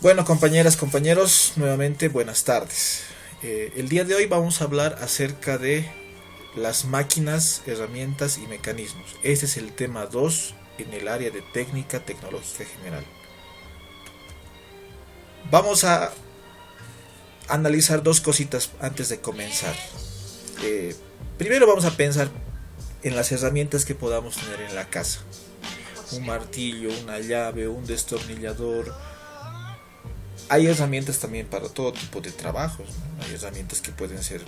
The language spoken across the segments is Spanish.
Bueno, compañeras, compañeros, nuevamente buenas tardes. El día de hoy vamos a hablar acerca de las máquinas, herramientas y mecanismos. Este es el tema 2 en el área de técnica tecnológica general. Vamos a analizar dos cositas antes de comenzar. Primero vamos a pensar en las herramientas que podamos tener en la casa. Un martillo, una llave, un destornillador. Hay herramientas también para todo tipo de trabajos, ¿no? Hay herramientas que pueden ser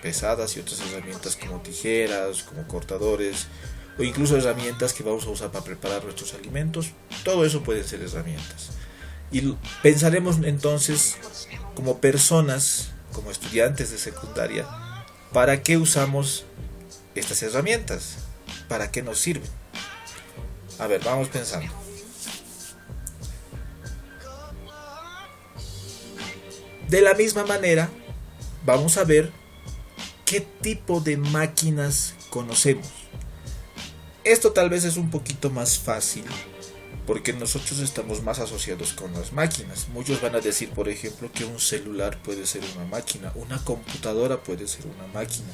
pesadas y otras herramientas como tijeras, como cortadores, o incluso herramientas que vamos a usar para preparar nuestros alimentos. Todo eso pueden ser herramientas. Y pensaremos entonces como personas, como estudiantes de secundaria, ¿para qué usamos estas herramientas? ¿Para qué nos sirven? A ver, vamos pensando. De la misma manera, vamos a ver qué tipo de máquinas conocemos. Esto tal vez es un poquito más fácil porque nosotros estamos más asociados con las máquinas. Muchos van a decir, por ejemplo, que un celular puede ser una máquina, una computadora puede ser una máquina.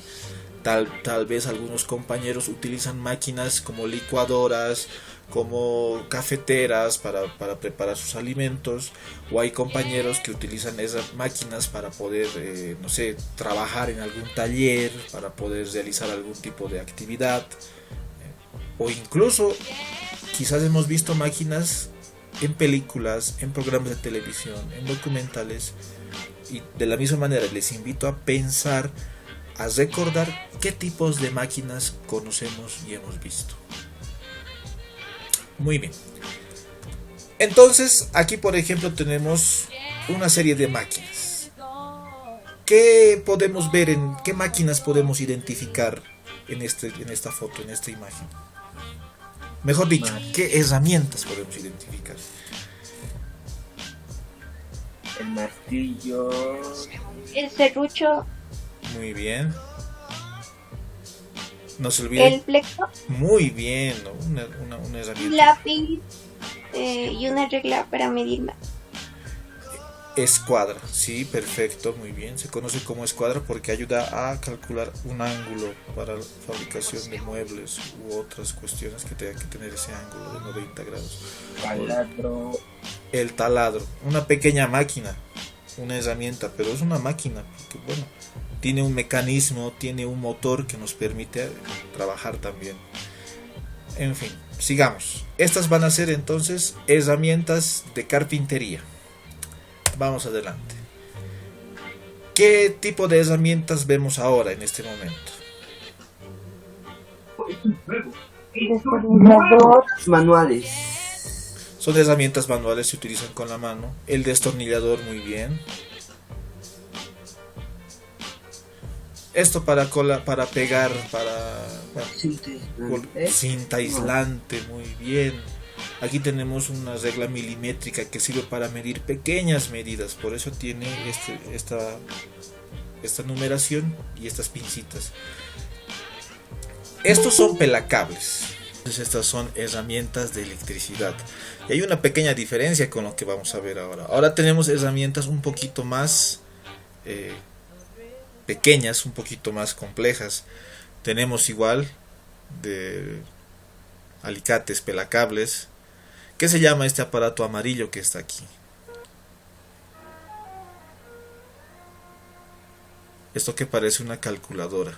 Tal vez algunos compañeros utilizan máquinas como licuadoras, como cafeteras para preparar sus alimentos, o hay compañeros que utilizan esas máquinas para poder, no sé, trabajar en algún taller, para poder realizar algún tipo de actividad, o incluso quizás hemos visto máquinas en películas, en programas de televisión, en documentales, y de la misma manera les invito a pensar, a recordar qué tipos de máquinas conocemos y hemos visto. Muy bien. Entonces, aquí por ejemplo tenemos una serie de máquinas. ¿Qué podemos ver qué máquinas podemos identificar en esta foto, en esta imagen? Mejor dicho, ¿qué herramientas podemos identificar? El martillo. El serrucho. Muy bien. No se olvide. El flexo. Muy bien, ¿no? Una herramienta. Un lápiz y una regla para medir. Escuadra, sí, perfecto, muy bien. Se conoce como escuadra porque ayuda a calcular un ángulo para la fabricación de muebles u otras cuestiones que tengan que tener ese ángulo de 90 grados. Taladro. El taladro, una pequeña máquina, una herramienta, pero es una máquina porque, bueno, tiene un mecanismo, tiene un motor que nos permite trabajar también. En fin, sigamos. Estas van a ser entonces herramientas de carpintería. Vamos adelante. ¿Qué tipo de herramientas vemos ahora en este momento? Destornillador. Manuales. Son herramientas manuales, se utilizan con la mano. El destornillador, muy bien. Esto para pegar, cinta aislante, muy bien. Aquí tenemos una regla milimétrica que sirve para medir pequeñas medidas, por eso tiene esta numeración y estas pincitas. Estos son pelacables. Entonces estas son herramientas de electricidad. Y hay una pequeña diferencia con lo que vamos a ver ahora. Ahora tenemos herramientas un poquito más pequeñas, un poquito más complejas. Tenemos igual de alicates pelacables. ¿Qué se llama este aparato amarillo que está aquí? Esto que parece una calculadora.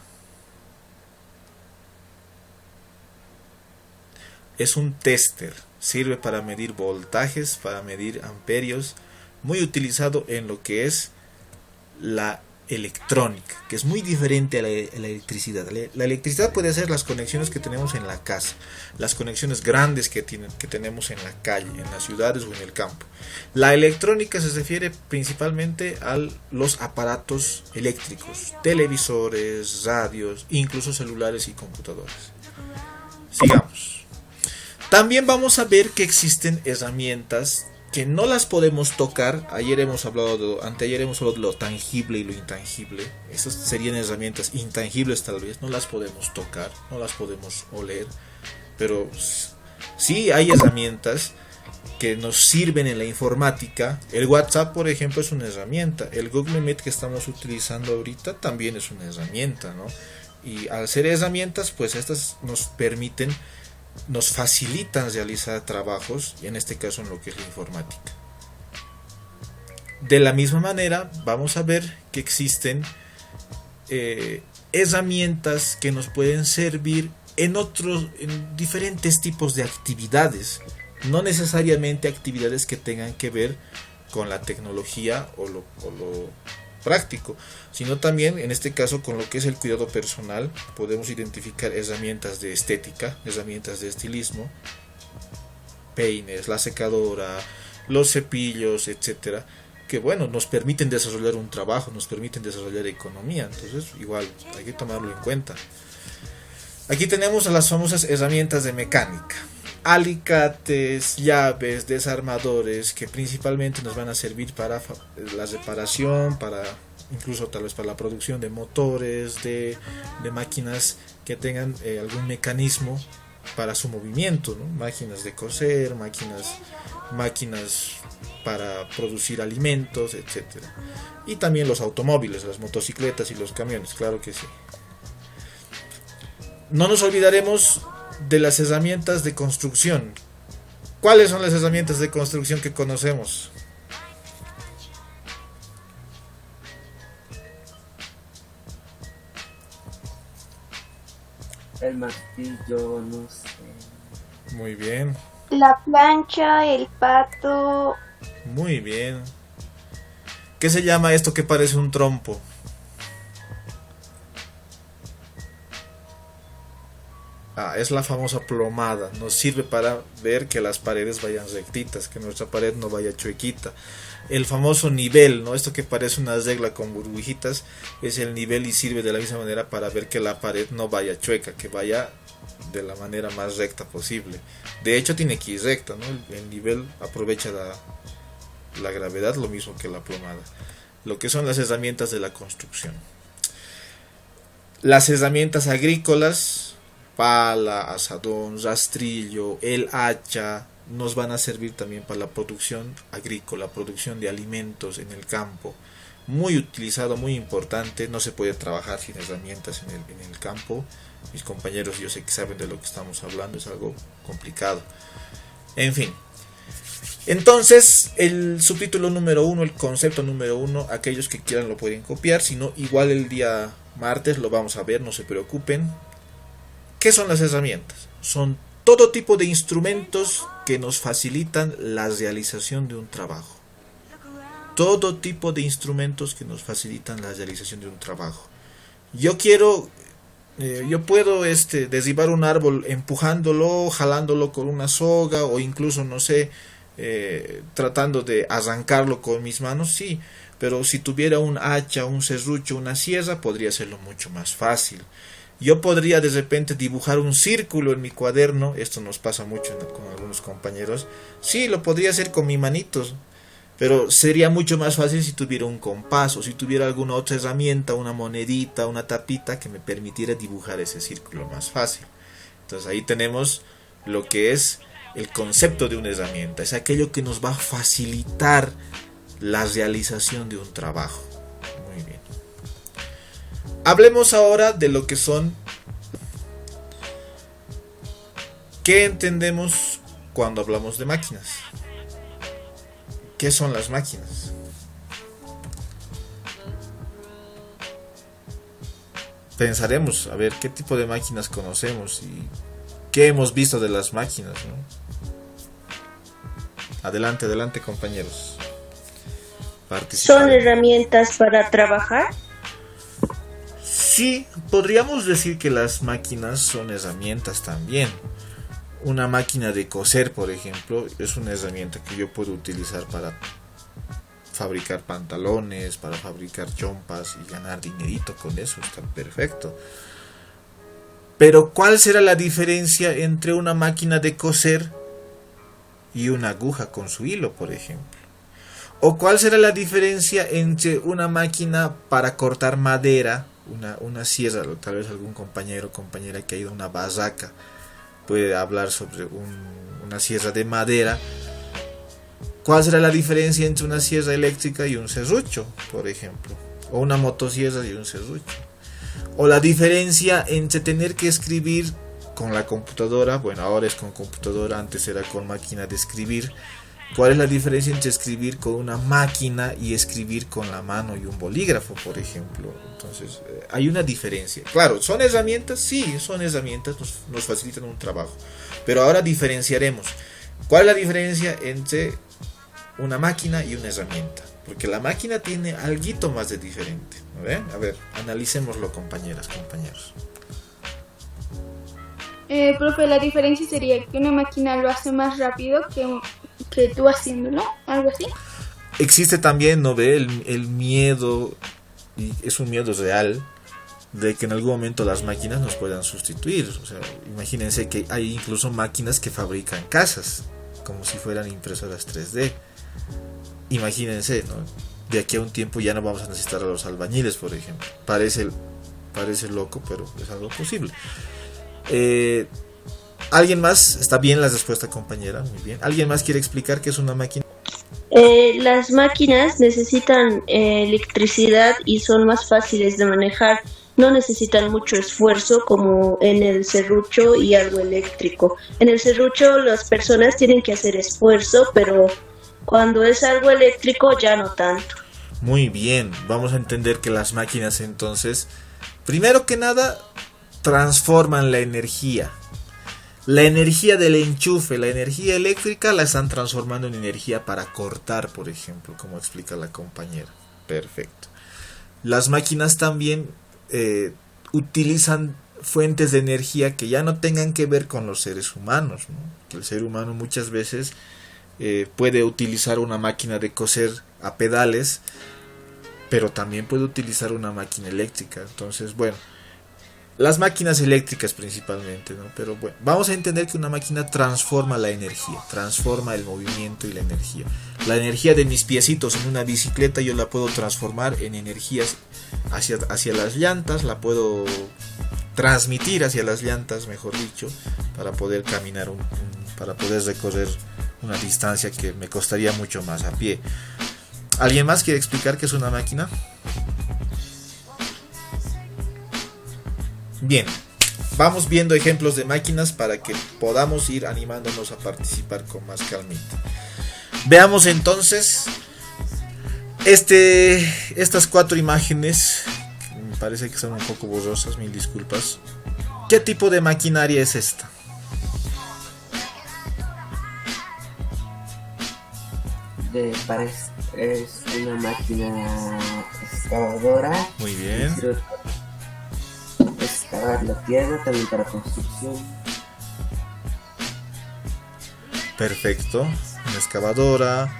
Es un tester. Sirve para medir voltajes, para medir amperios. Muy utilizado en lo que es la electrónica, que es muy diferente a la electricidad. La electricidad puede ser las conexiones que tenemos en la casa, las conexiones grandes que tenemos en la calle, en las ciudades o en el campo. La electrónica se refiere principalmente a los aparatos eléctricos, televisores, radios, incluso celulares y computadores. Sigamos. También vamos a ver que existen herramientas que no las podemos tocar. Anteayer hemos hablado de lo tangible y lo intangible. Esas serían herramientas intangibles, tal vez no las podemos tocar, no las podemos oler, pero sí hay herramientas que nos sirven en la informática. El WhatsApp, por ejemplo, es una herramienta. El Google Meet que estamos utilizando ahorita también es una herramienta, ¿no? Y al ser herramientas, pues estas nos permiten, nos facilitan realizar trabajos, y en este caso en lo que es la informática. De la misma manera, vamos a ver que existen herramientas que nos pueden servir en diferentes tipos de actividades, no necesariamente actividades que tengan que ver con la tecnología o lo práctico, sino también en este caso con lo que es el cuidado personal. Podemos identificar herramientas de estética, herramientas de estilismo, peines, la secadora, los cepillos, etcétera, que bueno, nos permiten desarrollar un trabajo, nos permiten desarrollar economía. Entonces igual hay que tomarlo en cuenta. Aquí tenemos a las famosas herramientas de mecánica: alicates, llaves, desarmadores, que principalmente nos van a servir para la reparación, para incluso tal vez para la producción de motores, de máquinas que tengan algún mecanismo para su movimiento, ¿no? Máquinas de coser, máquinas para producir alimentos, etcétera. Y también los automóviles, las motocicletas y los camiones, claro que sí. No nos olvidaremos de las herramientas de construcción. ¿Cuáles son las herramientas de construcción que conocemos? El martillo, no sé. Muy bien, La plancha, el pato. muy bien. ¿Qué se llama esto que parece un trompo? Es la famosa plomada. Nos sirve para ver que las paredes vayan rectitas, que nuestra pared no vaya chuequita. El famoso nivel, ¿no? Esto que parece una regla con burbujitas, es el nivel y sirve de la misma manera para ver que la pared no vaya chueca, que vaya de la manera más recta posible. De hecho tiene que ir recta, ¿no? El nivel aprovecha la gravedad, lo mismo que la plomada. Lo que son las herramientas de la construcción. Las herramientas agrícolas: pala, asadón, rastrillo, el hacha, nos van a servir también para la producción agrícola, producción de alimentos en el campo. Muy utilizado, muy importante. No se puede trabajar sin herramientas en el campo. Mis compañeros, yo sé que saben de lo que estamos hablando, es algo complicado. En fin. Entonces, el subtítulo número 1, el concepto número 1, aquellos que quieran lo pueden copiar, si no, igual el día martes lo vamos a ver, no se preocupen. ¿Qué son las herramientas? Son todo tipo de instrumentos que nos facilitan la realización de un trabajo. Todo tipo de instrumentos que nos facilitan la realización de un trabajo. Yo puedo derribar un árbol empujándolo, jalándolo con una soga, o incluso, no sé, tratando de arrancarlo con mis manos, sí. Pero si tuviera un hacha, un serrucho, una sierra, podría hacerlo mucho más fácil. Yo podría de repente dibujar un círculo en mi cuaderno. Esto nos pasa mucho con algunos compañeros. Sí, lo podría hacer con mis manitos, pero sería mucho más fácil si tuviera un compás o si tuviera alguna otra herramienta, una monedita, una tapita que me permitiera dibujar ese círculo más fácil. Entonces ahí tenemos lo que es el concepto de una herramienta. Es aquello que nos va a facilitar la realización de un trabajo. Muy bien. Hablemos ahora de lo que son. ¿Qué entendemos cuando hablamos de máquinas? ¿Qué son las máquinas? Pensaremos, a ver, qué tipo de máquinas conocemos y qué hemos visto de las máquinas, ¿no? Adelante, compañeros. ¿Son herramientas para trabajar? Sí, podríamos decir que las máquinas son herramientas también. Una máquina de coser, por ejemplo, es una herramienta que yo puedo utilizar para fabricar pantalones, para fabricar chompas y ganar dinerito con eso, está perfecto. Pero ¿cuál será la diferencia entre una máquina de coser y una aguja con su hilo, por ejemplo? ¿O cuál será la diferencia entre una máquina para cortar madera, una sierra? Tal vez algún compañero o compañera que ha ido a una barraca puede hablar sobre una sierra de madera ¿Cuál será la diferencia entre una sierra eléctrica y un serrucho, por ejemplo? O una motosierra y un serrucho. O la diferencia entre tener que escribir con la computadora, bueno, ahora es con computadora, antes era con máquina de escribir. ¿Cuál es la diferencia entre escribir con una máquina y escribir con la mano y un bolígrafo, por ejemplo? Entonces, hay una diferencia. Claro, ¿son herramientas? Sí, son herramientas, nos facilitan un trabajo. Pero ahora diferenciaremos. ¿Cuál es la diferencia entre una máquina y una herramienta? Porque la máquina tiene algo más de diferente. A ver, analicémoslo, compañeras, compañeros. Profe, la diferencia sería que una máquina lo hace más rápido que tú haciéndolo, algo así. Existe también, ¿no ve? El miedo, y es un miedo real, de que en algún momento las máquinas nos puedan sustituir. O sea, imagínense que hay incluso máquinas que fabrican casas, como si fueran impresoras 3D. Imagínense, ¿no? De aquí a un tiempo ya no vamos a necesitar a los albañiles, por ejemplo. Parece loco, pero es algo posible. ¿Alguien más? Está bien la respuesta, compañera, muy bien. ¿Alguien más quiere explicar qué es una máquina? Las máquinas necesitan electricidad y son más fáciles de manejar. No necesitan mucho esfuerzo como en el serrucho y algo eléctrico. En el serrucho las personas tienen que hacer esfuerzo, pero cuando es algo eléctrico ya no tanto. Muy bien, vamos a entender que las máquinas entonces, primero que nada, transforman la energía. La energía del enchufe, la energía eléctrica la están transformando en energía para cortar, por ejemplo, como explica la compañera. Perfecto. Las máquinas también utilizan fuentes de energía que ya no tengan que ver con los seres humanos, ¿no? Que el ser humano muchas veces puede utilizar una máquina de coser a pedales, pero también puede utilizar una máquina eléctrica. Entonces, bueno, las máquinas eléctricas principalmente, ¿no? Pero bueno, vamos a entender que una máquina transforma la energía, transforma el movimiento y la energía. La energía de mis piecitos en una bicicleta yo la puedo transformar en energías hacia las llantas, la puedo transmitir hacia las llantas, mejor dicho, para poder caminar, para poder recorrer una distancia que me costaría mucho más a pie. ¿Alguien más quiere explicar qué es una máquina? Bien, vamos viendo ejemplos de máquinas para que podamos ir animándonos a participar con más calmita. Veamos entonces estas 4 imágenes, que me parece que son un poco borrosas, mil disculpas. ¿Qué tipo de maquinaria es esta? Es una máquina excavadora. Muy bien. Excavar la tierra también para construcción. Perfecto. Una excavadora,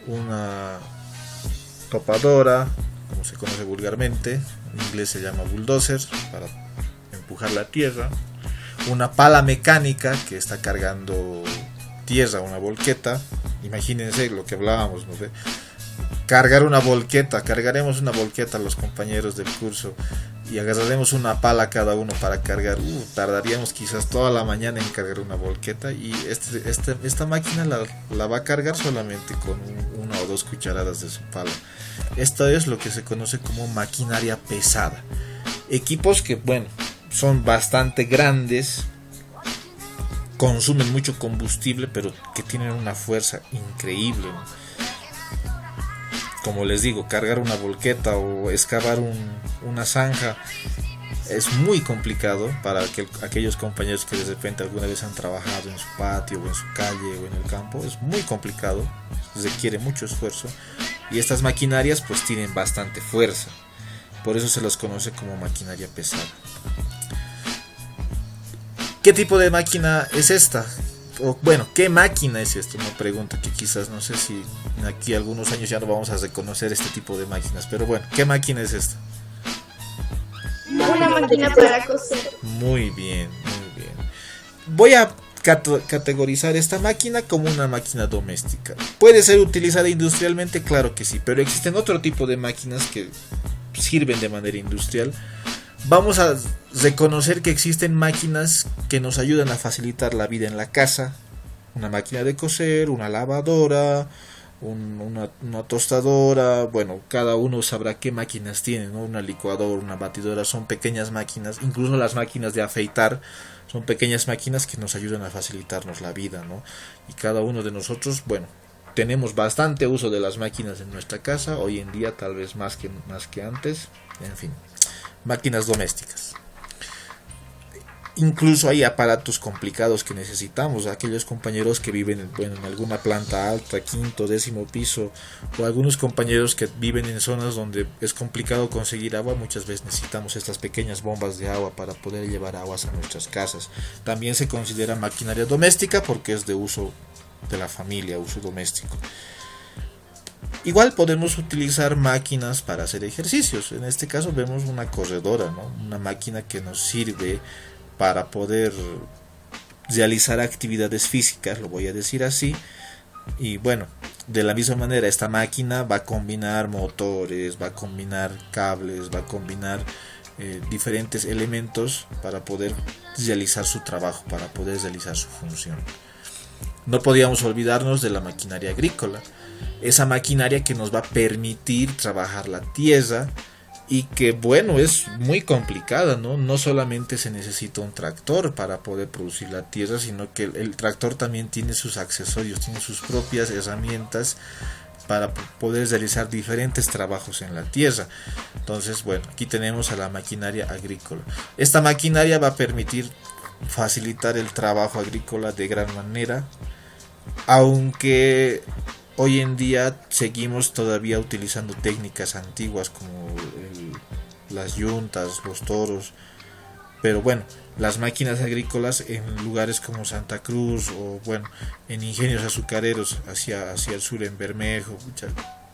una topadora, como se conoce vulgarmente, en inglés se llama bulldozer, para empujar la tierra. Una pala mecánica que está cargando tierra, una volqueta. Imagínense lo que hablábamos, ¿no? Cargaremos una volqueta a los compañeros del curso y agarraremos una pala cada uno para cargar. Tardaríamos quizás toda la mañana en cargar una volqueta, y esta máquina la va a cargar solamente con 1 o 2 cucharadas de su pala. Esto es lo que se conoce como maquinaria pesada. Equipos que, bueno, son bastante grandes, consumen mucho combustible, pero que tienen una fuerza increíble, ¿no? Como les digo, cargar una volqueta o excavar una zanja es muy complicado para aquellos compañeros que de repente alguna vez han trabajado en su patio o en su calle o en el campo. Es muy complicado, requiere mucho esfuerzo, y estas maquinarias pues tienen bastante fuerza, por eso se los conoce como maquinaria pesada. ¿Qué tipo de máquina es esta? O bueno, ¿qué máquina es esto? Una pregunta que quizás, no sé si aquí algunos años ya no vamos a reconocer este tipo de máquinas, pero bueno, ¿qué máquina es esta? Una máquina para coser. Muy bien, muy bien. Voy a categorizar esta máquina como una máquina doméstica. ¿Puede ser utilizada industrialmente? Claro que sí, pero existen otro tipo de máquinas que sirven de manera industrial. Vamos a reconocer que existen máquinas que nos ayudan a facilitar la vida en la casa, una máquina de coser, una lavadora, una tostadora. Bueno, cada uno sabrá qué máquinas tiene, ¿no? Una licuadora, una batidora, son pequeñas máquinas. Incluso las máquinas de afeitar son pequeñas máquinas que nos ayudan a facilitarnos la vida, ¿no? Y cada uno de nosotros, bueno, tenemos bastante uso de las máquinas en nuestra casa hoy en día, tal vez más que antes. En fin, máquinas domésticas. Incluso hay aparatos complicados que necesitamos. Aquellos compañeros que viven en alguna planta alta, quinto, décimo piso, o algunos compañeros que viven en zonas donde es complicado conseguir agua, muchas veces necesitamos estas pequeñas bombas de agua para poder llevar aguas a nuestras casas. También se considera maquinaria doméstica porque es de uso de la familia, uso doméstico. Igual podemos utilizar máquinas para hacer ejercicios. En este caso vemos una corredora, ¿no? Una máquina que nos sirve para poder realizar actividades físicas, lo voy a decir así. Y bueno, de la misma manera esta máquina va a combinar motores, va a combinar cables, va a combinar diferentes elementos para poder realizar su trabajo, para poder realizar su función. No podíamos olvidarnos de la maquinaria agrícola, esa maquinaria que nos va a permitir trabajar la tierra, y que bueno, es muy complicada, ¿no? No solamente se necesita un tractor para poder producir la tierra, sino que el tractor también tiene sus accesorios, tiene sus propias herramientas para poder realizar diferentes trabajos en la tierra. Entonces, bueno, aquí tenemos a la maquinaria agrícola. Esta maquinaria va a permitir facilitar el trabajo agrícola de gran manera, aunque hoy en día seguimos todavía utilizando técnicas antiguas como las yuntas, los toros. Pero bueno, las máquinas agrícolas en lugares como Santa Cruz o bueno, en ingenios azucareros hacia el sur en Bermejo,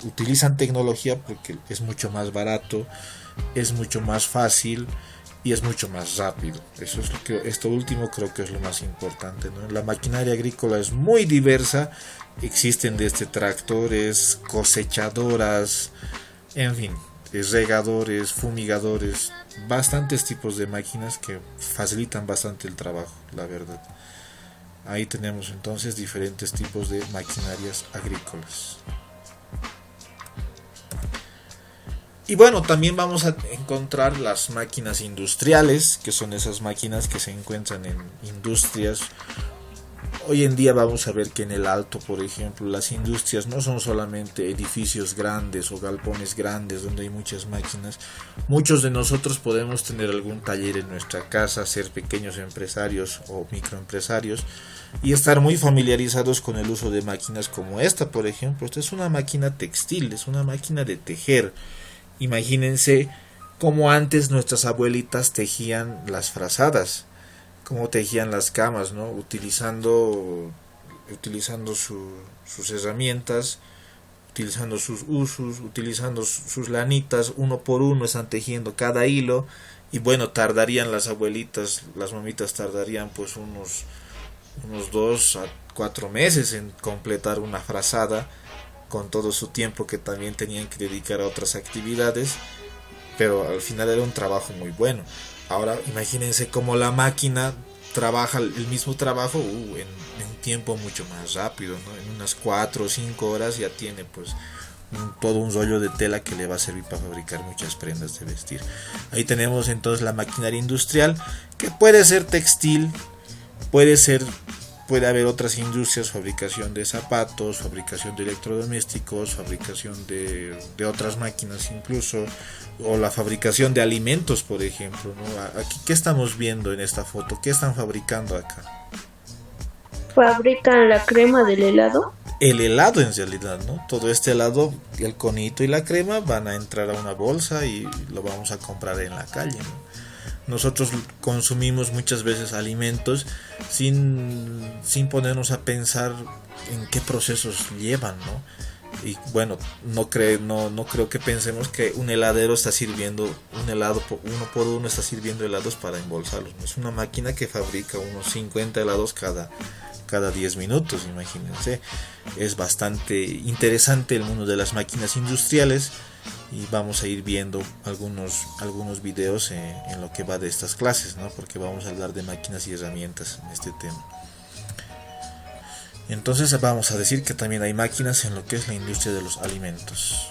utilizan tecnología porque es mucho más barato, es mucho más fácil y es mucho más rápido. Eso es lo que, esto último creo que es lo más importante, ¿no? La maquinaria agrícola es muy diversa. Existen desde tractores, cosechadoras, en fin, regadores, fumigadores, bastantes tipos de máquinas que facilitan bastante el trabajo, la verdad. Ahí tenemos entonces diferentes tipos de maquinarias agrícolas. Y bueno, también vamos a encontrar las máquinas industriales, que son esas máquinas que se encuentran en industrias. Hoy en día vamos a ver que en el Alto, por ejemplo, las industrias no son solamente edificios grandes o galpones grandes donde hay muchas máquinas. Muchos de nosotros podemos tener algún taller en nuestra casa, ser pequeños empresarios o microempresarios y estar muy familiarizados con el uso de máquinas como esta, por ejemplo. Esta es una máquina textil, es una máquina de tejer. Imagínense cómo antes nuestras abuelitas tejían las frazadas, cómo tejían las camas, ¿no? Utilizando sus herramientas, utilizando sus usos, utilizando sus lanitas, uno por uno están tejiendo cada hilo. Y bueno, tardarían las abuelitas, las mamitas tardarían pues unos 2 a 4 meses en completar una frazada, con todo su tiempo que también tenían que dedicar a otras actividades, pero al final era un trabajo muy bueno. Ahora imagínense cómo la máquina trabaja el mismo trabajo en tiempo mucho más rápido, ¿no? En unas 4 o 5 horas ya tiene pues todo un rollo de tela que le va a servir para fabricar muchas prendas de vestir. Ahí tenemos entonces la maquinaria industrial, que puede ser textil, puede haber otras industrias, fabricación de zapatos, fabricación de electrodomésticos, fabricación de otras máquinas incluso, o la fabricación de alimentos, por ejemplo, ¿no? Aquí, ¿qué estamos viendo en esta foto? ¿Qué están fabricando acá? ¿Fabrican la crema del helado? El helado en realidad, ¿no? Todo este helado, el conito y la crema van a entrar a una bolsa y lo vamos a comprar en la calle, ¿no? Nosotros consumimos muchas veces alimentos sin ponernos a pensar en qué procesos llevan, ¿no? Y bueno, no creo que pensemos que un heladero está sirviendo un helado uno por uno, está sirviendo helados para embolsarlos, ¿no? Es una máquina que fabrica unos 50 helados cada 10 minutos, imagínense. Es bastante interesante el mundo de las máquinas industriales. Y vamos a ir viendo algunos videos en lo que va de estas clases, ¿no? Porque vamos a hablar de máquinas y herramientas en este tema. Entonces vamos a decir que también hay máquinas en lo que es la industria de los alimentos.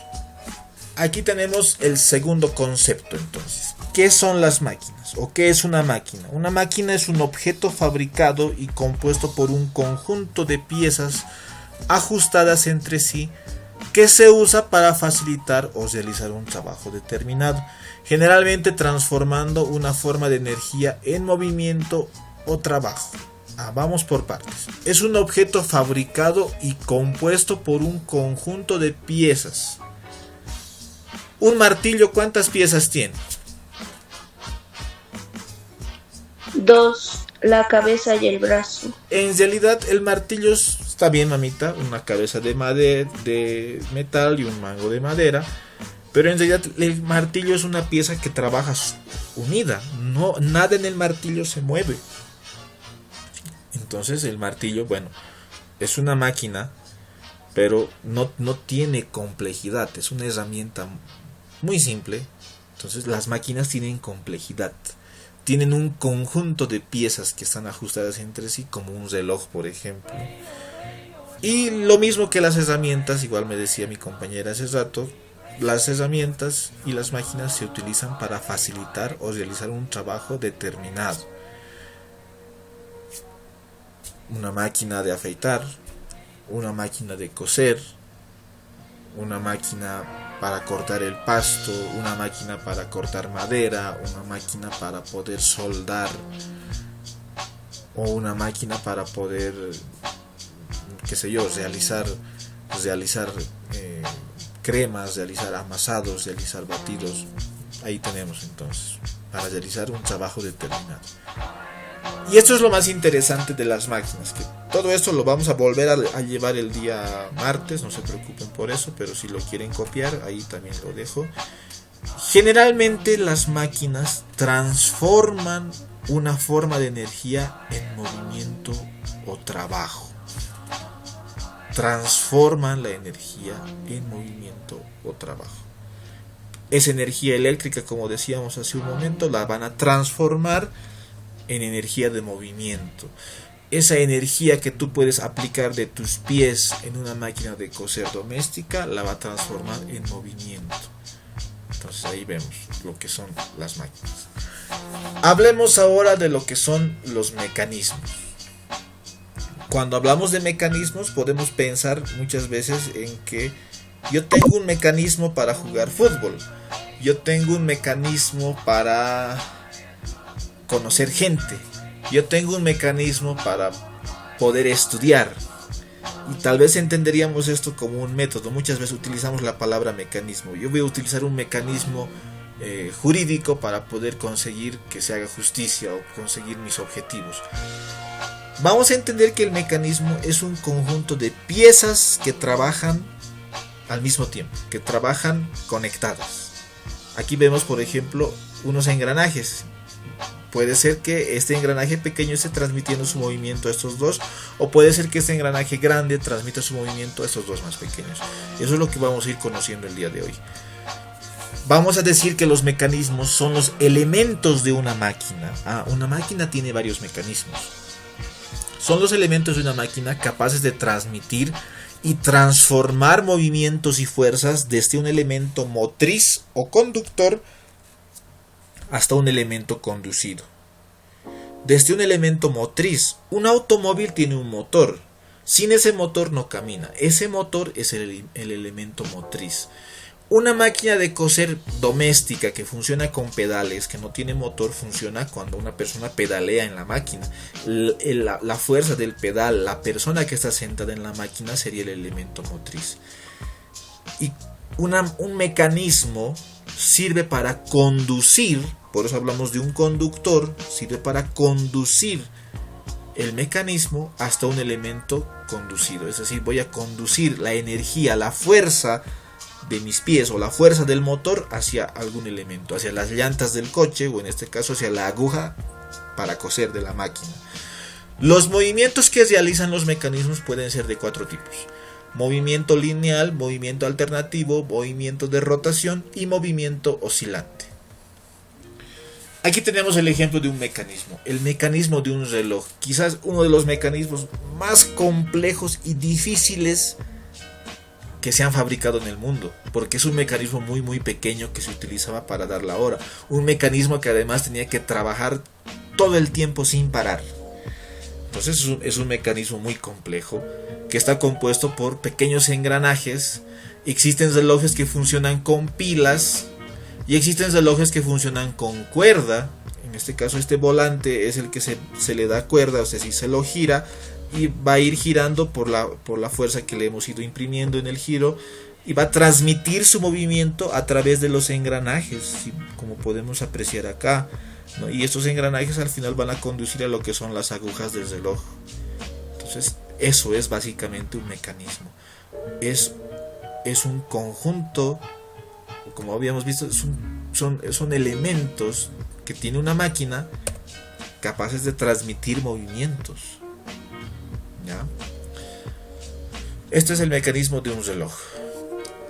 Aquí tenemos el segundo concepto entonces. ¿Qué son las máquinas? ¿O qué es una máquina? Una máquina es un objeto fabricado y compuesto por un conjunto de piezas ajustadas entre sí que se usa para facilitar o realizar un trabajo determinado, generalmente transformando una forma de energía en movimiento o trabajo. Vamos por partes. Es un objeto fabricado y compuesto por un conjunto de piezas. Un martillo, ¿cuántas piezas tiene? 2, la cabeza y el brazo. En realidad el martillo está bien, mamita, una cabeza de metal y un mango de madera, pero en realidad el martillo es una pieza que trabaja unida. No, nada en el martillo se mueve. Entonces el martillo, bueno, es una máquina, pero no tiene complejidad, es una herramienta muy simple. Entonces las máquinas tienen complejidad, tienen un conjunto de piezas que están ajustadas entre sí, como un reloj, por ejemplo. Y lo mismo que las herramientas, igual me decía mi compañera hace rato, las herramientas y las máquinas se utilizan para facilitar o realizar un trabajo determinado. Una máquina de afeitar, una máquina de coser, una máquina para cortar el pasto, una máquina para cortar madera, una máquina para poder soldar, o una máquina para poder, qué sé yo, realizar cremas, realizar amasados, realizar batidos. Ahí tenemos entonces, para realizar un trabajo determinado. Y esto es lo más interesante de las máquinas, que todo esto lo vamos a volver a llevar el día martes, no se preocupen por eso, pero si lo quieren copiar, ahí también lo dejo. Generalmente las máquinas transforman una forma de energía en movimiento o trabajo. Transforman la energía en movimiento o trabajo. Esa energía eléctrica, como decíamos hace un momento, la van a transformar en energía de movimiento. Esa energía que tú puedes aplicar de tus pies en una máquina de coser doméstica la va a transformar en movimiento. Entonces ahí vemos lo que son las máquinas. Hablemos ahora de lo que son los mecanismos. Cuando hablamos de mecanismos podemos pensar muchas veces en que yo tengo un mecanismo para jugar fútbol, yo tengo un mecanismo para conocer gente, yo tengo un mecanismo para poder estudiar, y tal vez entenderíamos esto como un método. Muchas veces utilizamos la palabra mecanismo. Yo voy a utilizar un mecanismo jurídico para poder conseguir que se haga justicia o conseguir mis objetivos. Vamos a entender que el mecanismo es un conjunto de piezas que trabajan al mismo tiempo, que trabajan conectadas. Aquí vemos, por ejemplo, unos engranajes. Puede ser que este engranaje pequeño esté transmitiendo su movimiento a estos dos, o puede ser que este engranaje grande transmita su movimiento a estos dos más pequeños. Eso es lo que vamos a ir conociendo el día de hoy. Vamos a decir que los mecanismos son los elementos de una máquina. Una máquina tiene varios mecanismos. Son los elementos de una máquina capaces de transmitir y transformar movimientos y fuerzas desde un elemento motriz o conductor hasta un elemento conducido. Desde un elemento motriz, un automóvil tiene un motor. Sin ese motor no camina. Ese motor es el elemento motriz. Una máquina de coser doméstica que funciona con pedales, que no tiene motor, funciona cuando una persona pedalea en la máquina. La fuerza del pedal, la persona que está sentada en la máquina sería el elemento motriz. Y un mecanismo sirve para conducir, por eso hablamos de un conductor, sirve para conducir el mecanismo hasta un elemento conducido. Es decir, voy a conducir la energía, la fuerza de mis pies o la fuerza del motor hacia algún elemento, hacia las llantas del coche, o en este caso hacia la aguja para coser de la máquina. Los movimientos que realizan los mecanismos pueden ser de 4 tipos: movimiento lineal, movimiento alternativo, movimiento de rotación y movimiento oscilante. Aquí tenemos el ejemplo de un mecanismo, el mecanismo de un reloj, quizás uno de los mecanismos más complejos y difíciles que se han fabricado en el mundo, porque es un mecanismo muy pequeño que se utilizaba para dar la hora, un mecanismo que además tenía que trabajar todo el tiempo sin parar. Entonces es un mecanismo muy complejo que está compuesto por pequeños engranajes. Existen relojes que funcionan con pilas y existen relojes que funcionan con cuerda. En este caso este volante es el que se le da cuerda, o sea, si se lo gira y va a ir girando por la fuerza que le hemos ido imprimiendo en el giro y va a transmitir su movimiento a través de los engranajes, como podemos apreciar acá, ¿no? Y estos engranajes al final van a conducir a lo que son las agujas del reloj. Entonces eso es básicamente un mecanismo, es un conjunto, como habíamos visto, son elementos que tiene una máquina capaces de transmitir movimientos, ¿ya? Este es el mecanismo de un reloj.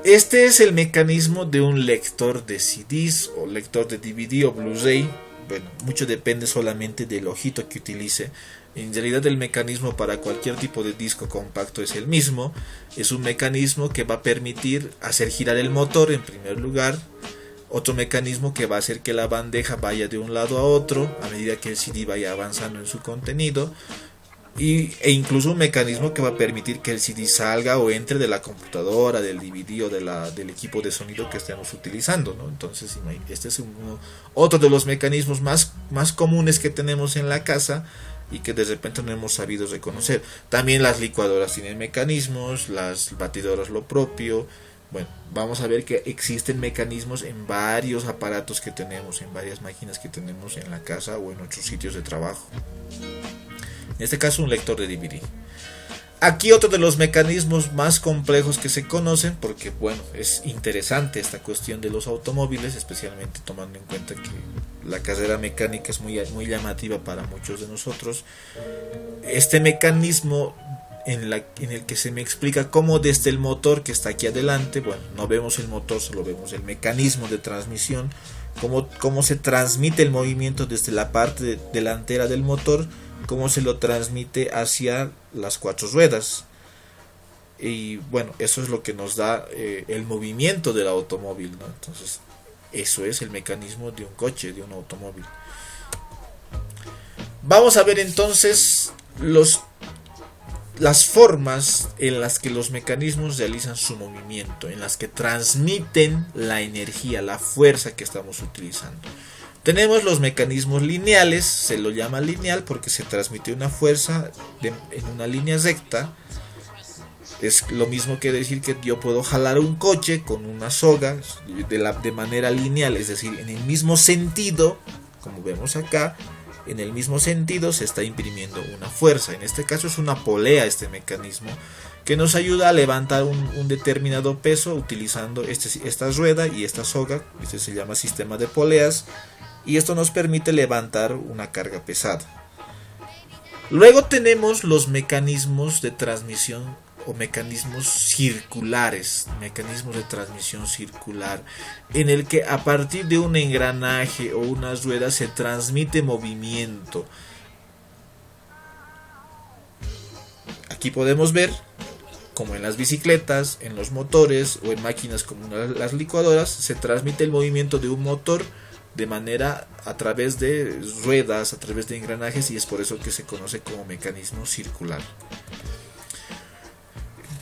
Este es el mecanismo de un lector de CDs o lector de DVD o Blu-ray. Bueno, mucho depende solamente del ojito que utilice. En realidad el mecanismo para cualquier tipo de disco compacto es el mismo. Es un mecanismo que va a permitir hacer girar el motor en primer lugar. Otro mecanismo que va a hacer que la bandeja vaya de un lado a otro a medida que el CD vaya avanzando en su contenido. E incluso un mecanismo que va a permitir que el CD salga o entre de la computadora, del DVD o del equipo de sonido que estemos utilizando, ¿no? Entonces este es otro de los mecanismos más comunes que tenemos en la casa y que de repente no hemos sabido reconocer. También las licuadoras tienen mecanismos, las batidoras lo propio. Bueno, vamos a ver que existen mecanismos en varios aparatos que tenemos, en varias máquinas que tenemos en la casa o en otros sitios de trabajo. En este caso un lector de DVD. Aquí otro de los mecanismos más complejos que se conocen, porque bueno, es interesante esta cuestión de los automóviles, especialmente tomando en cuenta que la carrera mecánica es muy llamativa para muchos de nosotros. Este mecanismo en el que se me explica cómo desde el motor que está aquí adelante, bueno, no vemos el motor, solo vemos el mecanismo de transmisión, cómo se transmite el movimiento desde la parte delantera del motor, cómo se lo transmite hacia las cuatro ruedas. Y bueno, eso es lo que nos da el movimiento del automóvil, ¿no? Entonces eso es el mecanismo de un coche, de un automóvil. Vamos a ver entonces las formas en las que los mecanismos realizan su movimiento, en las que transmiten la energía, la fuerza que estamos utilizando. Tenemos los mecanismos lineales, se lo llama lineal porque se transmite una fuerza en una línea recta. Es lo mismo que decir que yo puedo jalar un coche con una soga de manera lineal, es decir, en el mismo sentido, como vemos acá, en el mismo sentido se está imprimiendo una fuerza. En este caso es una polea este mecanismo que nos ayuda a levantar un determinado peso utilizando esta rueda y esta soga. Este se llama sistema de poleas. Y esto nos permite levantar una carga pesada. Luego tenemos los mecanismos de transmisión o mecanismos circulares. Mecanismos de transmisión circular. En el que a partir de un engranaje o una rueda se transmite movimiento. Aquí podemos ver, como en las bicicletas, en los motores o en máquinas como las licuadoras, se transmite el movimiento de un motor de manera a través de ruedas, a través de engranajes, y es por eso que se conoce como mecanismo circular.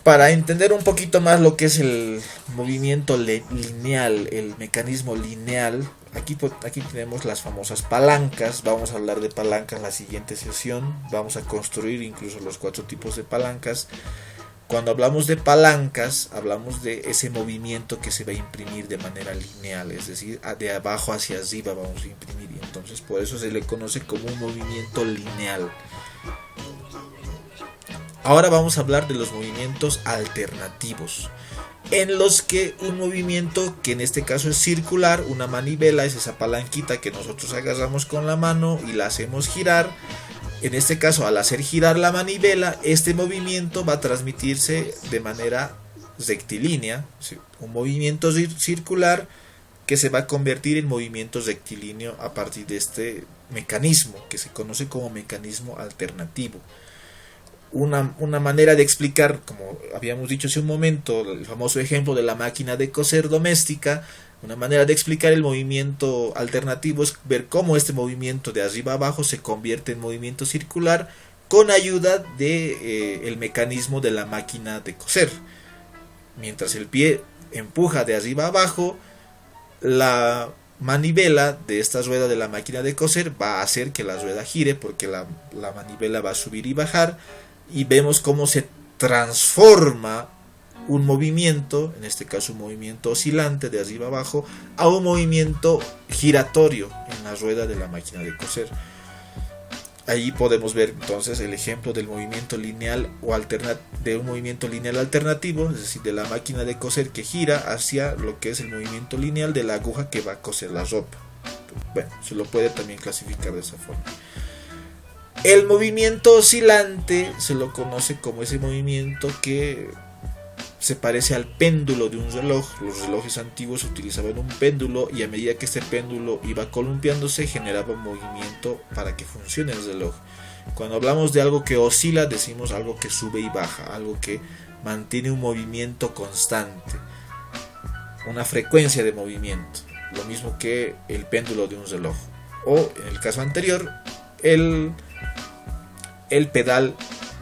Para entender un poquito más lo que es el movimiento lineal, el mecanismo lineal, aquí tenemos las famosas palancas. Vamos a hablar de palancas en la siguiente sesión. Vamos a construir incluso los 4 tipos de palancas. Cuando hablamos de palancas, hablamos de ese movimiento que se va a imprimir de manera lineal, es decir, de abajo hacia arriba vamos a imprimir, y entonces por eso se le conoce como un movimiento lineal. Ahora vamos a hablar de los movimientos alternativos, en los que un movimiento que en este caso es circular, una manivela es esa palanquita que nosotros agarramos con la mano y la hacemos girar. En este caso, al hacer girar la manivela, este movimiento va a transmitirse de manera rectilínea, un movimiento circular que se va a convertir en movimiento rectilíneo a partir de este mecanismo que se conoce como mecanismo alternativo. Una manera de explicar, como habíamos dicho hace un momento, el famoso ejemplo de la máquina de coser doméstica, una manera de explicar el movimiento alternativo es ver cómo este movimiento de arriba a abajo se convierte en movimiento circular con ayuda de el mecanismo de la máquina de coser. Mientras el pie empuja de arriba a abajo, la manivela de esta rueda de la máquina de coser va a hacer que la rueda gire, porque la manivela va a subir y bajar, y vemos cómo se transforma un movimiento, en este caso un movimiento oscilante de arriba abajo, a un movimiento giratorio en la rueda de la máquina de coser. Ahí podemos ver entonces el ejemplo del movimiento lineal o de un movimiento lineal alternativo, es decir, de la máquina de coser que gira hacia lo que es el movimiento lineal de la aguja que va a coser la ropa. Bueno, se lo puede también clasificar de esa forma. El movimiento oscilante se lo conoce como ese movimiento que se parece al péndulo de un reloj. Los relojes antiguos utilizaban un péndulo y a medida que este péndulo iba columpiándose generaba un movimiento para que funcione el reloj. Cuando hablamos de algo que oscila, decimos algo que sube y baja, algo que mantiene un movimiento constante, una frecuencia de movimiento, lo mismo que el péndulo de un reloj, o en el caso anterior el pedal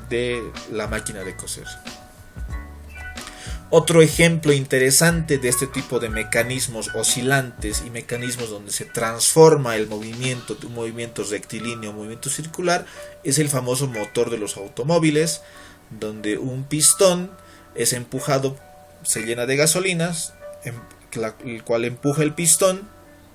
de la máquina de coser. Otro ejemplo interesante de este tipo de mecanismos oscilantes y mecanismos donde se transforma el movimiento de un movimiento rectilíneo a un movimiento circular es el famoso motor de los automóviles, donde un pistón es empujado, se llena de gasolinas, el cual empuja el pistón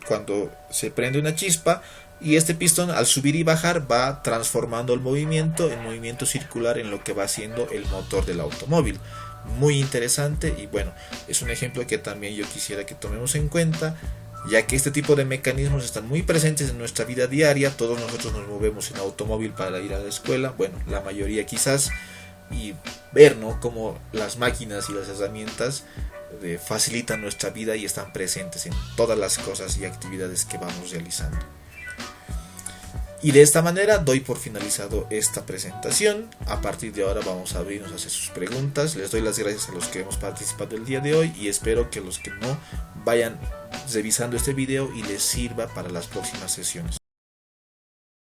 cuando se prende una chispa, y este pistón al subir y bajar va transformando el movimiento en movimiento circular en lo que va haciendo el motor del automóvil. Muy interesante, y bueno, es un ejemplo que también yo quisiera que tomemos en cuenta, ya que este tipo de mecanismos están muy presentes en nuestra vida diaria. Todos nosotros nos movemos en automóvil para ir a la escuela, bueno, la mayoría quizás, y ver, ¿no?, cómo las máquinas y las herramientas facilitan nuestra vida y están presentes en todas las cosas y actividades que vamos realizando. Y de esta manera doy por finalizado esta presentación. A partir de ahora vamos a abrirnos hacia sus preguntas. Les doy las gracias a los que hemos participado el día de hoy y espero que los que no vayan revisando este video y les sirva para las próximas sesiones.